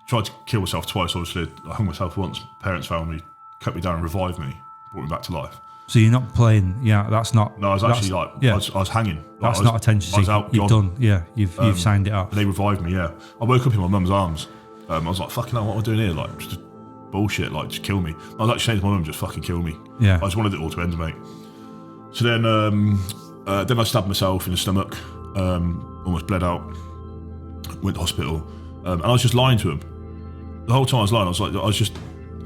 tried to kill myself twice. Obviously, I hung myself once. Parents found me, cut me down and revived me, brought me back to life. So you're not playing, that's not... No, I was actually I was hanging. That's not attention seeking. You've done, you've signed it off. They revived me, I woke up in my mum's arms. I was like, fucking hell, what am I doing here? Like, just bullshit, like, just kill me. I was actually saying to my mum, just fucking kill me. Yeah. I just wanted it all to end, mate. So then I stabbed myself in the stomach, almost bled out, went to hospital, and I was just lying to him. The whole time I was lying,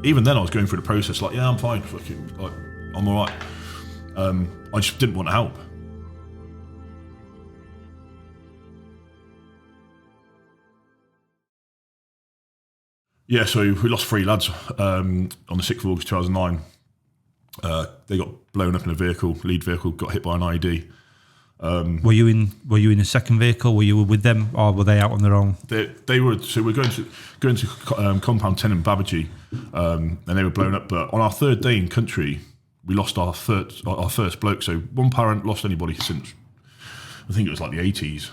even then I was going through the process, like, yeah, I'm fine, fucking, like, I'm all right. I just didn't want to help. Yeah, so we lost 3 lads on the 6th of August 2009. They got blown up in a vehicle. Lead vehicle got hit by an IED. Were you in a second vehicle? Were you with them, or were they out on their own? They were. So we're going to compound 10 in Babaji, and they were blown up. But on our 3rd day in country, we lost our first bloke. So one parent lost anybody since I think it was like the 80s,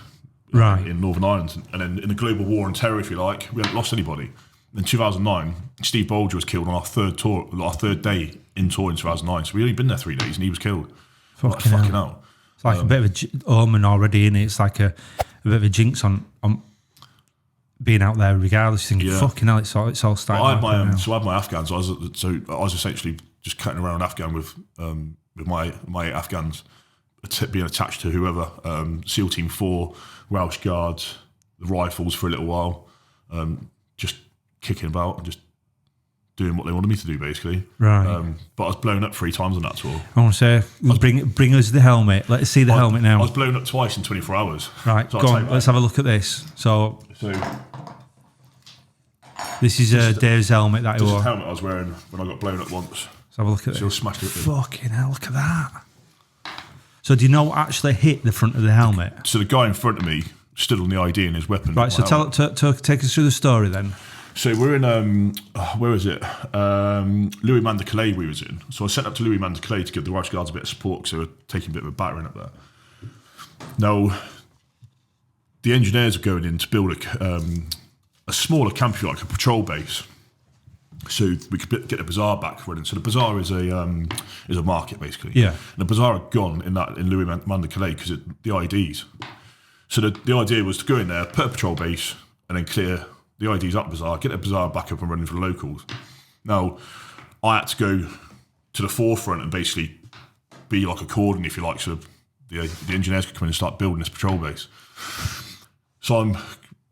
right, in Northern Ireland, and then in the global war on terror, if you like, we hadn't lost anybody. In 2009, Steve Bolger was killed on our 3rd day in tour in 2009. So we'd only been there 3 days, and he was killed. Fucking hell. It's like a bit of a omen already, innit? It's like a bit of a jinx on being out there regardless. Thinking, fucking hell, it's all starting. I had my Afghans. I was essentially just cutting around Afghan with my Afghans, being attached to whoever. SEAL Team 4, Welsh Guards, the rifles for a little while, just kicking about and just doing what they wanted me to do, basically. Right. But I was blown up 3 times on that tour. I want to say, bring us the helmet. Let's see the helmet now. I was blown up twice in 24 hours. Right, so go on, let's have a look at this. So this is Dave's helmet that he wore. This is the helmet I was wearing when I got blown up once. Let's have a look at Still this. smashed it. Fucking hell, look at that. So do you know what actually hit the front of the helmet? So the guy in front of me stood on the ID and his weapon. Right, so take us through the story then. So we're in, where is it? Louis Mandacalay we was in. So I sent up to Louis Mandacalay to give the Welsh Guards a bit of support because they were taking a bit of a battering up there. Now, the engineers are going in to build a smaller camp, if you like, a patrol base, so we could get the bazaar back running. So the bazaar is a market, basically. Yeah. And the bazaar had gone in Louis Mandacalay because the IDs. So the idea was to go in there, put a patrol base, and then clear the IDs up bazaar, get the bazaar back up and running for the locals. Now, I had to go to the forefront and basically be like a cordon, if you like, so the engineers could come in and start building this patrol base. So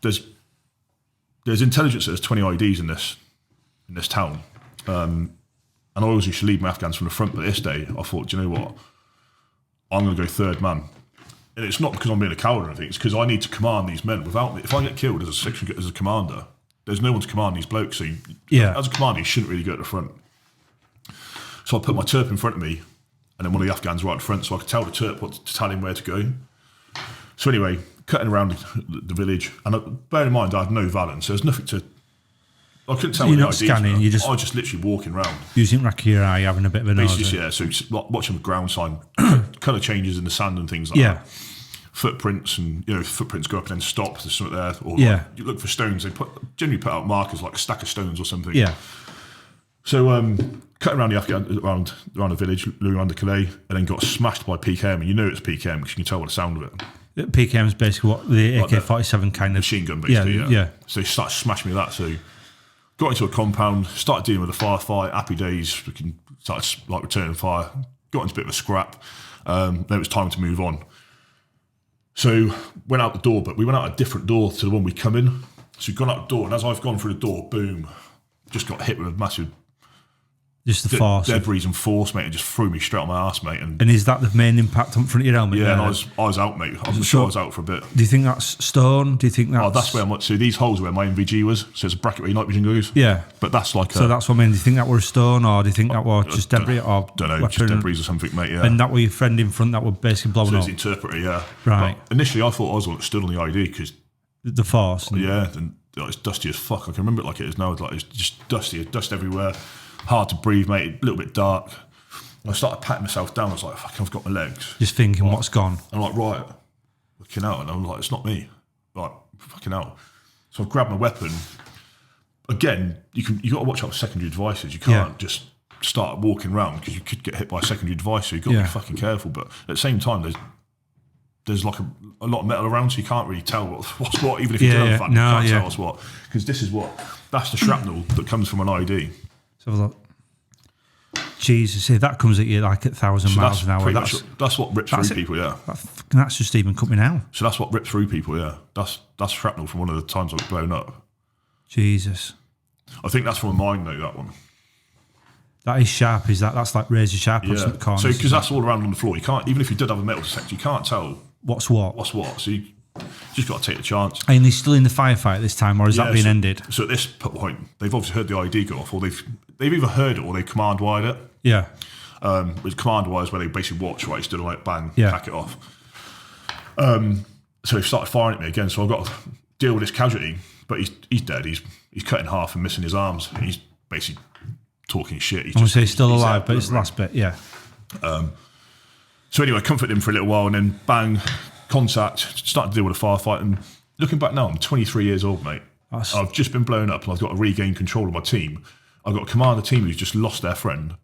there's intelligence that there's 20 IDs in this town. And I always used to lead my Afghans from the front, but this day I thought, do you know what? I'm going to go 3rd man. And it's not because I'm being a coward or anything, it's because I need to command these men. Without me, if I get killed as a commander, there's no one to command these blokes. So as a commander, you shouldn't really go at the front. So I put my Terp in front of me, and then one of the Afghans right in front, so I could tell the Terp to tell him where to go. So anyway, cutting around the village, and bear in mind I had no Valance, so there's nothing to... I couldn't tell. You're not scanning. I was just literally walking around, using rack of your eye, having a bit of a nose. Basically, yeah. So just watching the ground sign, colour changes in the sand and things like that. Footprints, and footprints go up and then stop. There's something there, or like, you look for stones. They generally put out markers like a stack of stones or something. Yeah. So cutting around the Afghan around the village, Louis Mandacalay, and then got smashed by PKM. And you know it's PKM because you can tell by the sound of it. PKM is basically what the AK-47 kind of machine gun, basically. Yeah. So they started smashing me with that. So got into a compound, started dealing with a firefight. Happy days. We can started like returning fire. Got into a bit of a scrap. Then it was time to move on. So went out the door, but we went out a different door to the one we come in. So we've gone out the door, and as I've gone through the door, boom, just got hit with a massive just the force, debris and force, mate, and just threw me straight on my ass, mate. And is that the main impact on front of your helmet? Yeah, and I was out, mate. I'm sure I was out for a bit. Do you think that's stone? Do you think that's... Oh, that's where so these holes are where my MVG was. So it's a bracket where your night vision goes. Yeah. But that's like so that's what I mean. Do you think that were a stone, or do you think that were just debris? Or don't know, just debris or something, mate, yeah. And that were your friend in front that were basically blown up? So it's the interpreter, yeah. Right. But initially I thought I was the one that stood on the ID because... The force? Yeah, and it's dusty as fuck. I can remember it like it is now. It's just dusty, dust everywhere. Hard to breathe, mate, a little bit dark. And I started patting myself down. I was like, fuck, I've got my legs. Just thinking, right. What's gone? I'm like, right, looking out, and I'm like, it's not me. Like, fucking out. So I grabbed my weapon, again, you got to watch out for secondary devices. You can't just start walking around because you could get hit by a secondary device. So you've got to be fucking careful. But at the same time, there's like a lot of metal around, so you can't really tell what's what. Even if you do have a fan, you can't tell what's what, because that's the shrapnel that comes from an IED. So look. Jesus, if that comes at you like at 1,000 miles an hour, that's what rips through people, yeah. That's just even coming out. So that's what rips through people, yeah. That's shrapnel from one of the times I was blown up. Jesus. I think that's from a mine note, that one. That is sharp, that's like razor sharp on some corners. So, because that's all around on the floor, you can't, even if you did have a metal detector, you can't tell what's what. So you just got to take the chance. And he's still in the firefight this time, or is that being ended? So at this point, they've obviously heard the ID go off, or they've either heard it or they command wired it. Yeah. With command wires where they basically watch, right, instead of like bang, pack it off. So they've started firing at me again, so I've got to deal with this casualty, but he's dead. He's cut in half and missing his arms, and he's basically talking shit. I want to say he's still alive, but it's the last bit, yeah. So anyway, I comforted him for a little while, and then bang, contact, started to deal with a firefight. And looking back now, I'm 23 years old, mate. I've just been blown up, and I've got to regain control of my team. I've got to command a team who's just lost their friend.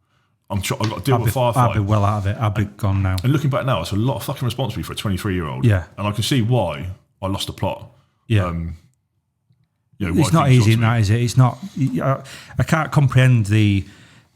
I've got to deal with a firefight. I'd be well out of it. I'd be gone now. And looking back now, it's a lot of fucking responsibility for a 23-year-old. Yeah. And I can see why I lost the plot. Yeah. It's not easy, that is it? It's not. I can't comprehend the.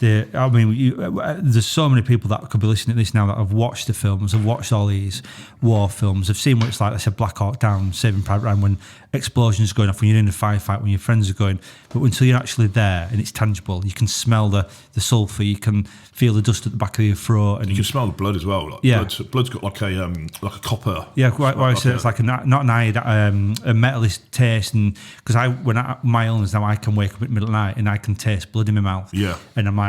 I mean, there's so many people that could be listening to this now that have watched the films, have watched all these war films, have seen what it's like. They said Black Hawk Down, Saving Private Ryan, when explosions are going off, when you're in a firefight, when your friends are going. But until you're actually there and it's tangible, you can smell the sulphur, you can feel the dust at the back of your throat, and you can smell the blood as well. Like blood's got like a copper. Yeah, quite. I say it's like not an iodine, a metallic taste, and because my illness now, I can wake up at the middle of the night and I can taste blood in my mouth. Yeah, and I'm like.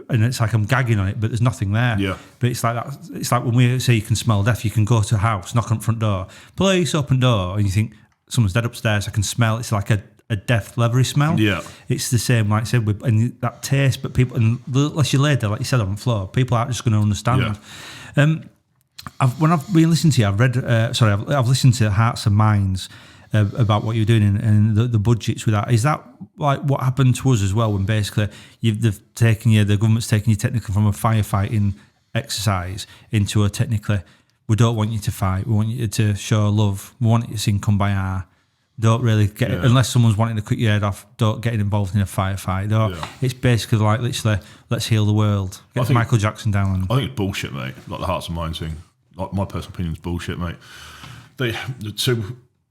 And it's like I'm gagging on it, but there's nothing there. Yeah. But it's like that. It's like when we say you can smell death, you can go to a house, knock on the front door, police, open door, and you think someone's dead upstairs. I can smell. It's like a death leathery smell. Yeah. It's the same, like I said, and that taste. But people, unless you lay there, like you said on the floor, people aren't just going to understand. Yeah. When I've been listening to you, I've listened to Hearts and Minds. About what you're doing and the budgets with that. Is that like what happened to us as well when basically the government's taken you technically from a firefighting exercise into a technically, we don't want you to fight, we want you to show love, we want you to sing Come By Our, don't really get it, unless someone's wanting to cut your head off, don't get involved in a firefight. It's basically like literally, let's heal the world. Get Michael Jackson down. I think it's bullshit, mate. Like the Hearts and Minds thing. Like my personal opinion is bullshit, mate.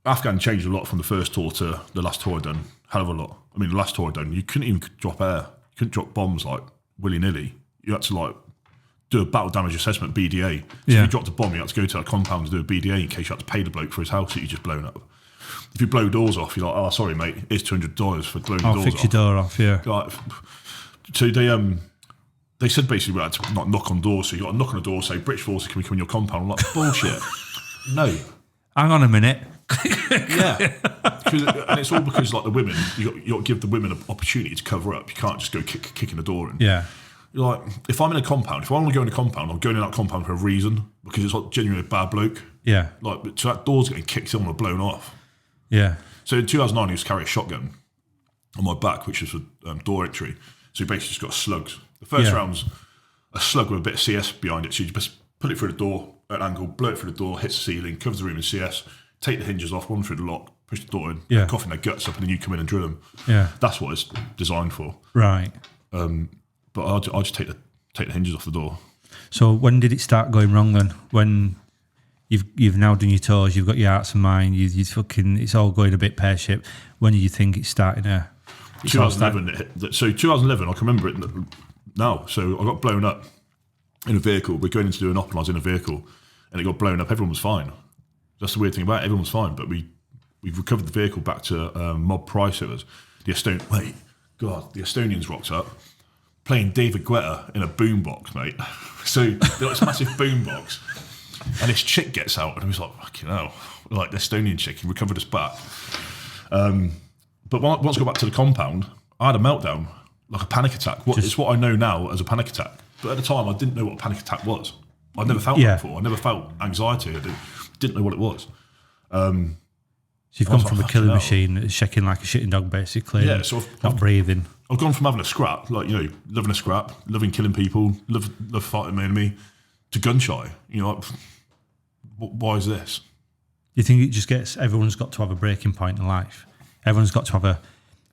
Afghan changed a lot from the first tour to the last tour I'd done. Hell of a lot. I mean, the last tour I'd done, you couldn't even drop air. You couldn't drop bombs like willy-nilly. You had to like do a battle damage assessment, BDA. So if you dropped a bomb, you had to go to a compound to do a BDA in case you had to pay the bloke for his house that you just blown up. If you blow doors off, you're like, oh, sorry, mate, it's $200 for blowing doors off. I'll fix your door off, yeah. Like, so they said basically we had to not knock on doors. So you got to knock on a door, say, British forces, can we come in your compound? I'm like, bullshit. No. Hang on a minute. Yeah, and it's all because like the women, you got to give the women an opportunity to cover up. You can't just go kicking the door in. Yeah, you're like, if I'm in a compound, if I want to go in a compound, I'm going in that compound for a reason, because it's like genuinely a bad bloke. Yeah, like so that door's getting kicked in or blown off. Yeah. So in 2009, he used to carry a shotgun on my back, which was for door entry. So he basically just got slugs. The first round's a slug with a bit of CS behind it. So you just put it through the door at an angle, blow it through the door, hits the ceiling, covers the room in CS. Take the hinges off, one through the lock, push the door in, coughing their guts up, and then you come in and drill them. Yeah, that's what it's designed for. Right. But I'll just take the hinges off the door. So when did it start going wrong then? When you've now done your tours, you've got your Hearts and Mind, you fucking, it's all going a bit pear shaped. When do you think it's starting to? 2011. So 2011, I can remember it now. So I got blown up in a vehicle. We're going in to do an op, and I was in a vehicle, and it got blown up. Everyone was fine. That's the weird thing about it. Everyone was fine, but we've recovered the vehicle back to mob price. It was the Estonians rocked up playing David Guetta in a boombox, mate. So they got this massive boombox, and this chick gets out, and I was like, fucking hell, like the Estonian chick, he recovered us back. But once I got back to the compound, I had a meltdown, like a panic attack. It's what I know now as a panic attack. But at the time, I didn't know what a panic attack was. I'd never felt that before. I never felt anxiety. I didn't know what it was. So you've gone from a killing machine, shaking like a shitting dog, basically. Yeah, so not breathing. I've gone from having a scrap, like, you know, loving a scrap, loving killing people, love fighting my enemy, to gun shy. You know, like, why is this? You think it just gets, everyone's got to have a breaking point in life? Everyone's got to have a...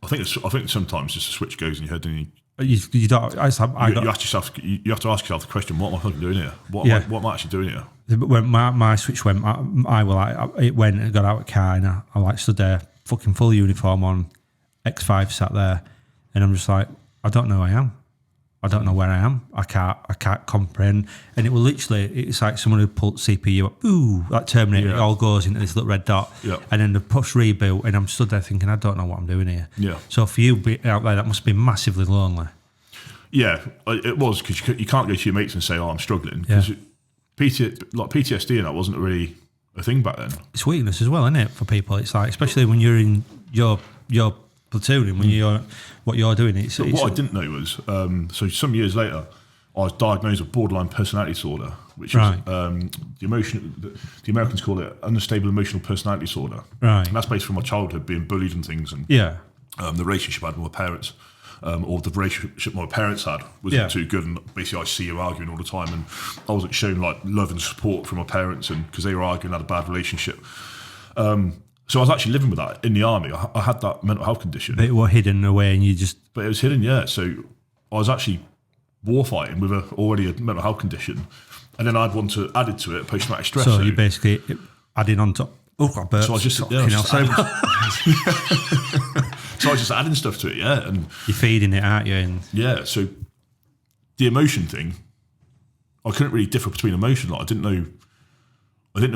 I think sometimes just a switch goes in your head and you don't... You have to ask yourself the question, what am I fucking doing here? What am I actually doing here? When my switch went, it went and got out of the car, and I like stood there, fucking full uniform on, X5 sat there, and I'm just like, I don't know who I am. I don't know where I am. I can't comprehend. And it will literally, it's like someone who pulled CPU up, ooh, like Terminator, it all goes into this little red dot. Yeah. And then the push reboot, and I'm stood there thinking, I don't know what I'm doing here. Yeah. So for you out there, that must be massively lonely. Yeah, it was, because you can't go to your mates and say, oh, I'm struggling. Because PTSD and that wasn't really a thing back then. It's weakness as well, isn't it, for people? It's like, especially when you're in your platoon and when you're what you're doing. What I didn't know was, so some years later, I was diagnosed with borderline personality disorder, which is the Americans call it unstable emotional personality disorder. Right. And that's based from my childhood, being bullied and things, and the relationship I had with my parents, or the relationship my parents had wasn't too good, and basically I see you arguing all the time, and I wasn't shown like love and support from my parents, and because they were arguing, had a bad relationship. So I was actually living with that in the army. I had that mental health condition. But it was hidden away, and you just... But it was hidden, yeah. So I was actually warfighting with already a mental health condition, and then I'd want to add it to it, post-traumatic stress. So you basically adding on top... Oh, I burped. So I was just adding stuff to it, yeah. And you're feeding it, aren't you? And yeah, so the emotion thing, I couldn't really differ between emotion. Like, I didn't know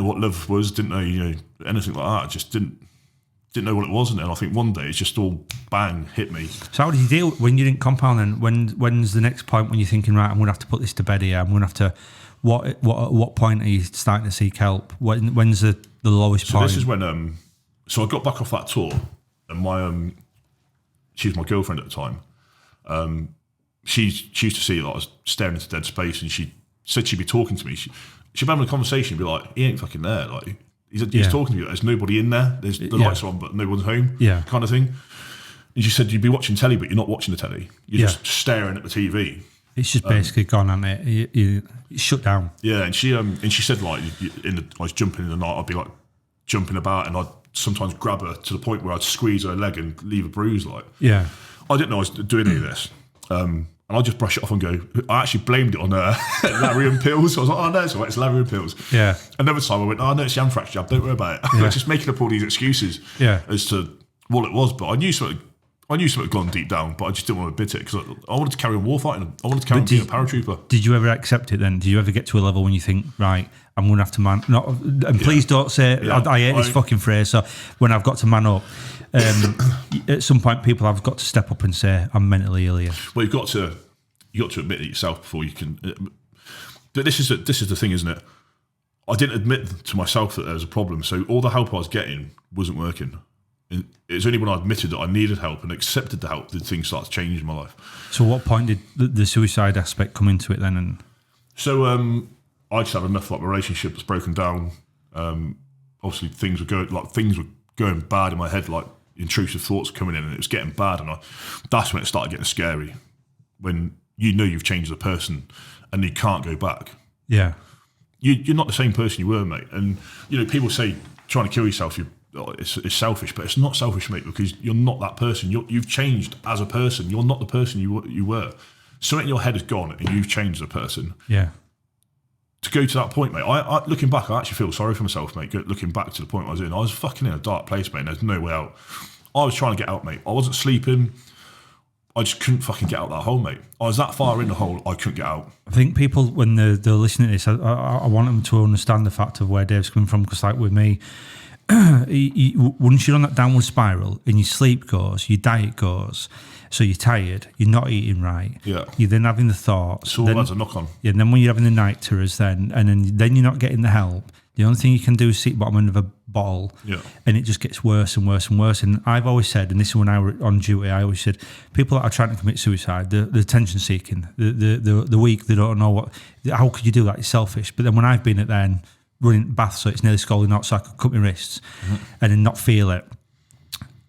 what love was, didn't know, anything like that. I just didn't know what it was. And then I think one day it's just all bang, hit me. So how did you deal when you didn't compound then? When's the next point when you're thinking, right, I'm going to have to put this to bed here, I'm going to have to... At what point are you starting to seek help? When's the lowest point? So this is when... so I got back off that tour, and my... she was my girlfriend at the time. She used to see that I was staring into dead space, and she said she'd be talking to me. She'd be having a conversation and be like, he ain't fucking there. Like, he's talking to you. There's nobody in there. There's the lights are on, but no one's home. Yeah. Kind of thing. And she said, you'd be watching telly, but you're not watching the telly. You're just staring at the TV. It's just basically gone, hasn't it? It's shut down. Yeah, and she said, like, I was jumping in the night, I'd be like jumping about, and I'd sometimes grab her to the point where I'd squeeze her leg and leave a bruise. Like, yeah. I didn't know I was doing any of this. And I just brush it off and go, I actually blamed it on Larian pills. So I was like, oh no, it's all right, it's Larian pills. Yeah. Another time I went, oh no, it's the anthrax jab, don't worry about it. I was just making up all these excuses as to what it was, but I knew something had gone deep down, but I just didn't want to admit it because I wanted to carry on warfighting. I wanted to carry on being a paratrooper. Did you ever accept it then? Did you ever get to a level when you think, right, I'm going to have to man... Not, and please don't say, I hate this fucking phrase, so when I've got to man up, at some point people have got to step up and say, I'm mentally ill here. Well, you've got to admit it yourself before you can... But this is the thing, isn't it? I didn't admit to myself that there was a problem, so all the help I was getting wasn't working. And it's only when I admitted that I needed help and accepted the help that things started changing in my life. So what point did the suicide aspect come into it then? And so I just had enough, like my relationship was broken down. Obviously things were going bad in my head, like intrusive thoughts coming in, and it was getting bad. And that's when it started getting scary. When you know you've changed as a person and you can't go back. Yeah. You're not the same person you were, mate. And people say trying to kill yourself, it's selfish, but it's not selfish, mate, because you're not that person. You've changed as a person. You're not the person you were. Something in your head has gone, and you've changed as a person. Yeah. To go to that point, mate, I looking back, I actually feel sorry for myself, mate. Looking back to the point I was in, I was fucking in a dark place, mate. And there's no way out. I was trying to get out, mate. I wasn't sleeping. I just couldn't fucking get out that hole, mate. I was that far in the hole, I couldn't get out. I think people, when they're listening to this, I want them to understand the fact of where Dave's coming from, because like with me, once you're on that downward spiral and your sleep goes, your diet goes, so you're tired, you're not eating right. Yeah. You're then having the thoughts. So that's a knock on. Yeah, and then when you're having the night terrors then you're not getting the help. The only thing you can do is sit bottom end of a bottle, and it just gets worse and worse and worse. And I've always said, and this is when I was on duty, I always said, people that are trying to commit suicide, the attention seeking, the weak, they don't know how could you do that? It's selfish. But then when I've been at then, running bath so it's nearly scalding hot so I could cut my wrists and then not feel it.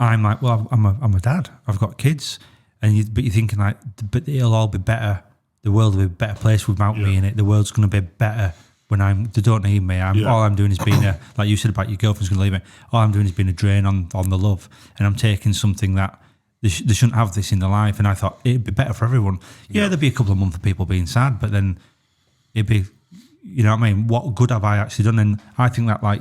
I'm like, well, I'm a dad. I've got kids. But you're thinking like, but it'll all be better. The world will be a better place without me in it. The world's going to be better when they don't need me. All I'm doing is being like you said about your girlfriend's going to leave me. All I'm doing is being a drain on the love. And I'm taking something that they shouldn't have this in their life. And I thought it'd be better for everyone. Yeah, there'd be a couple of months of people being sad, but then it'd be, you know what I mean? What good have I actually done? And I think that like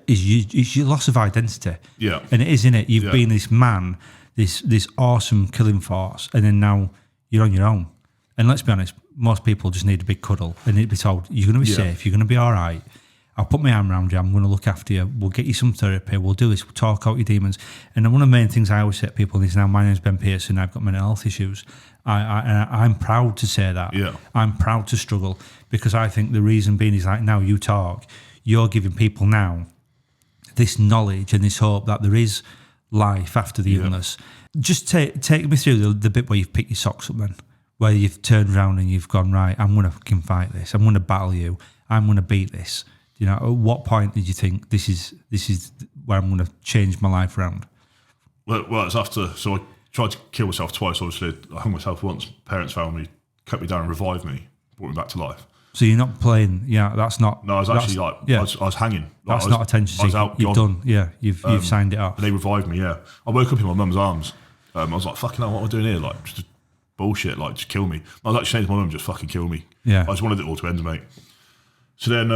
it's your loss of identity. Yeah. And it is, innit? You've been this man, this awesome killing force, and then now you're on your own. And let's be honest, most people just need a big cuddle and need to be told, you're going to be safe, you're going to be all right. I'll put my arm around you, I'm going to look after you, we'll get you some therapy, we'll do this, we'll talk out your demons. And one of the main things I always say to people is, now my name's Ben Pearson, I've got mental health issues. I'm proud to say that. Yeah. I'm proud to struggle, because I think the reason being is like, now you talk, you're giving people now this knowledge and this hope that there is life after the illness. Just take me through the bit where you've picked your socks up then, where you've turned around and you've gone, right, I'm going to fucking fight this, I'm going to battle you, I'm going to beat this. You know, at what point did you think this is where I'm going to change my life around? Well, it's after. So I tried to kill myself twice. Obviously, I hung myself once. Parents found me, cut me down, and revived me, brought me back to life. So you're not playing. Yeah, that's not. No, I was actually like, I was hanging. That's not attention seeking. I was out. You've done. Yeah, you've signed it up. They revived me. Yeah, I woke up in my mum's arms. I was like, fucking hell, what am I doing here? Like, just bullshit. Like, just kill me. I was actually saying to my mum, just fucking kill me. Yeah. I just wanted it all to end, mate. So then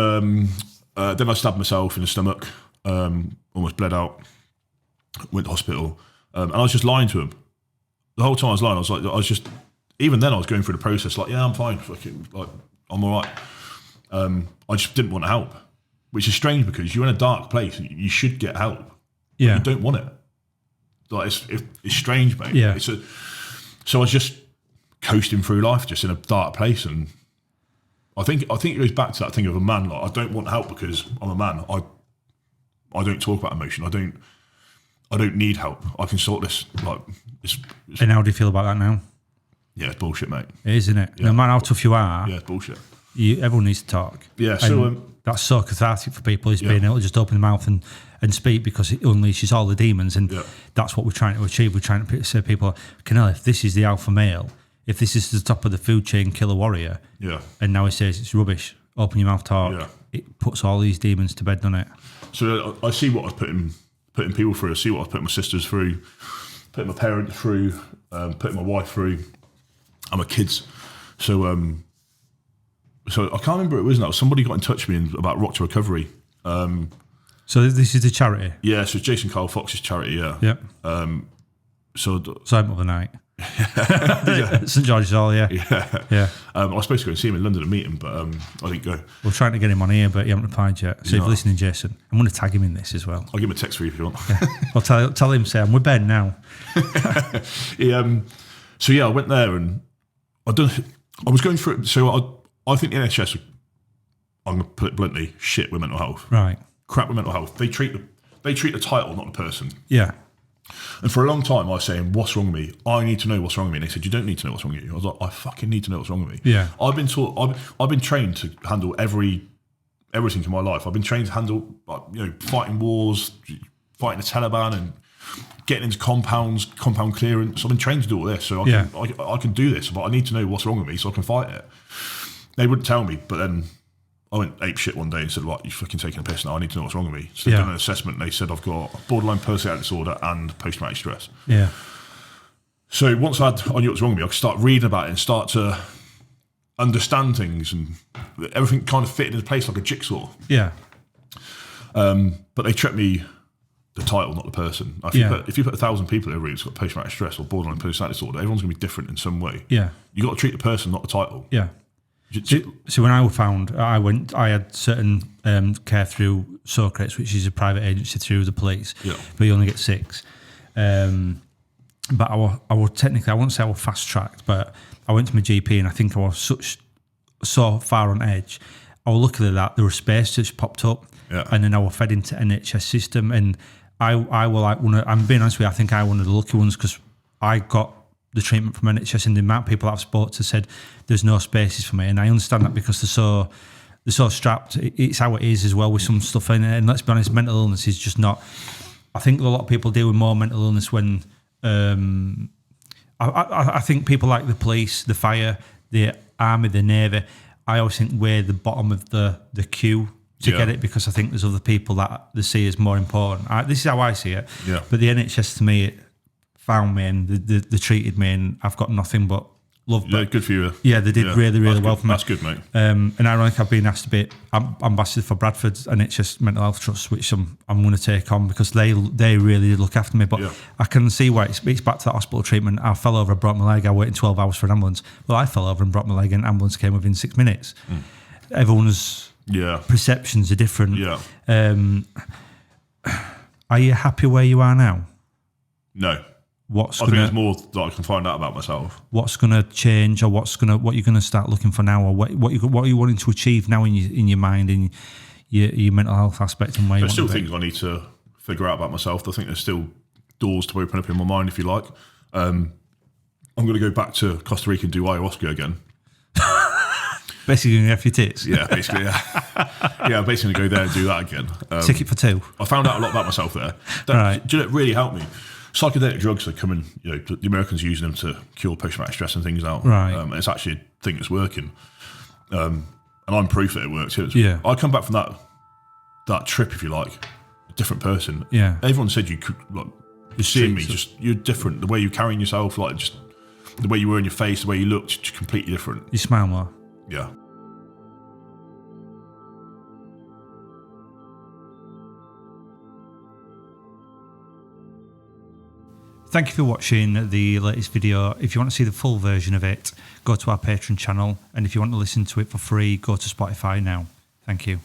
I stabbed myself in the stomach, almost bled out, went to hospital, and I was just lying to him. The whole time I was lying, even then I was going through the process, like, yeah, I'm fine, fucking, like, I'm all right. I just didn't want help, which is strange because you're in a dark place and you should get help. Yeah. You don't want it. Like, it's strange, mate. Yeah. So I was just coasting through life, just in a dark place, and I think it goes back to that thing of a man. Like, I don't want help because I'm a man. I don't talk about emotion. I don't need help. I can sort this. Like, it's and how do you feel about that now? Yeah, it's bullshit, mate. It is, isn't it? Yeah. No matter how tough you are, yeah, it's bullshit. Everyone needs to talk. Yeah, so that's so cathartic for people, is being able to just open the mouth and speak, because it unleashes all the demons, and that's what we're trying to achieve. We're trying to say to people, if this is the alpha male, if this is the top of the food chain killer warrior, and now he says it's rubbish, open your mouth, talk, it puts all these demons to bed, doesn't it? So I see what I was putting people through. I see what I was putting my sisters through, putting my parents through, putting my wife through, and my kids. So I can't remember who it was now. Somebody got in touch with me about Rock to Recovery. So this is the charity? Yeah, so it's Jason Kyle Fox's charity, yeah. Yep. So I'm of the night. St George's Hall, yeah. I was supposed to go and see him in London and meet him, but I didn't go. We're trying to get him on here, but he hasn't replied yet. So if you're listening, Jason, I'm going to tag him in this as well. I'll give him a text for you if you want. I'll tell him, say, I'm with Ben now. So I went there and I was going through it. So I think the NHS, I'm going to put it bluntly, shit with mental health. Right. Crap with mental health. They treat the title, not the person. Yeah. And for a long time, I was saying, what's wrong with me? I need to know what's wrong with me. And they said, you don't need to know what's wrong with you. I was like, I fucking need to know what's wrong with me. Yeah. I've been taught, I've been trained to handle everything in my life. I've been trained to handle, fighting wars, fighting the Taliban, and getting into compound clearance. I've been trained to do all this, so I can do this, but I need to know what's wrong with me so I can fight it. They wouldn't tell me, but then I went ape shit one day and said, right, you're fucking taking a piss now, I need to know what's wrong with me. So they've done an assessment and they said I've got borderline personality disorder and post-traumatic stress. Yeah. So once I knew what was wrong with me, I could start reading about it and start to understand things, and everything kind of fitted into place like a jigsaw. Yeah. But they tricked me the title, not the person. If you put 1,000 people in a room who's got post-traumatic stress or borderline personality disorder, everyone's going to be different in some way. Yeah. You got to treat the person, not the title. Yeah. So when I was found, I had certain care through Socrates, which is a private agency through the police, but you only get 6. But I was technically, I won't say I was fast tracked, but I went to my GP and I think I was so far on edge. I was lucky that there were space just popped up, and then I was fed into NHS system, and I was like I'm being honest with you, I think I one of the lucky ones, because I got the treatment from NHS, and the amount of people I've spoke to said there's no spaces for me, and I understand that because they're they're so strapped. It's how it is as well with some stuff in it. And let's be honest, mental illness is just not. I think a lot of people deal with more mental illness when. I think people like the police, the fire, the army, the navy. I always think we're the bottom of the queue to get it, because I think there's other people that they see as more important. This is how I see it. Yeah. But the NHS to me found me and they treated me, and I've got nothing but love. Yeah, good for you. Yeah, they did really well for me. That's good, mate. And ironically, I've been asked to be ambassador for Bradford's NHS Mental Health Trust, which I'm going to take on because they really look after me. But I can see why it's back to that hospital treatment. I fell over and broke my leg. I waited 12 hours for an ambulance. Well, I fell over and broke my leg, and an ambulance came within 6 minutes. Everyone's perceptions are different. Yeah. Are you happy where you are now? No. I think there's more that I can find out about myself. What's going to change, or what you're going to start looking for now, or what are you wanting to achieve now in your mind, in your mental health aspect, and where there's still things I need to figure out about myself. I think there's still doors to open up in my mind, if you like. I'm going to go back to Costa Rica and do ayahuasca again. Basically, going to have your tits. Yeah, basically, yeah. I'm basically going to go there and do that again. Ticket for two. I found out a lot about myself there. Right. Do you know, it really helped me. Psychedelic drugs are coming, the Americans are using them to cure post-traumatic stress and things out. Right. And it's actually a thing that's working. And I'm proof that it works. I come back from that trip, if you like, a different person. Yeah. Everyone said you could, like, you're seeing me, you're different. The way you're carrying yourself, like, just the way you were in your face, the way you looked, just completely different. You smile more. Yeah. Thank you for watching the latest video. If you want to see the full version of it, go to our Patreon channel. And if you want to listen to it for free, go to Spotify now. Thank you.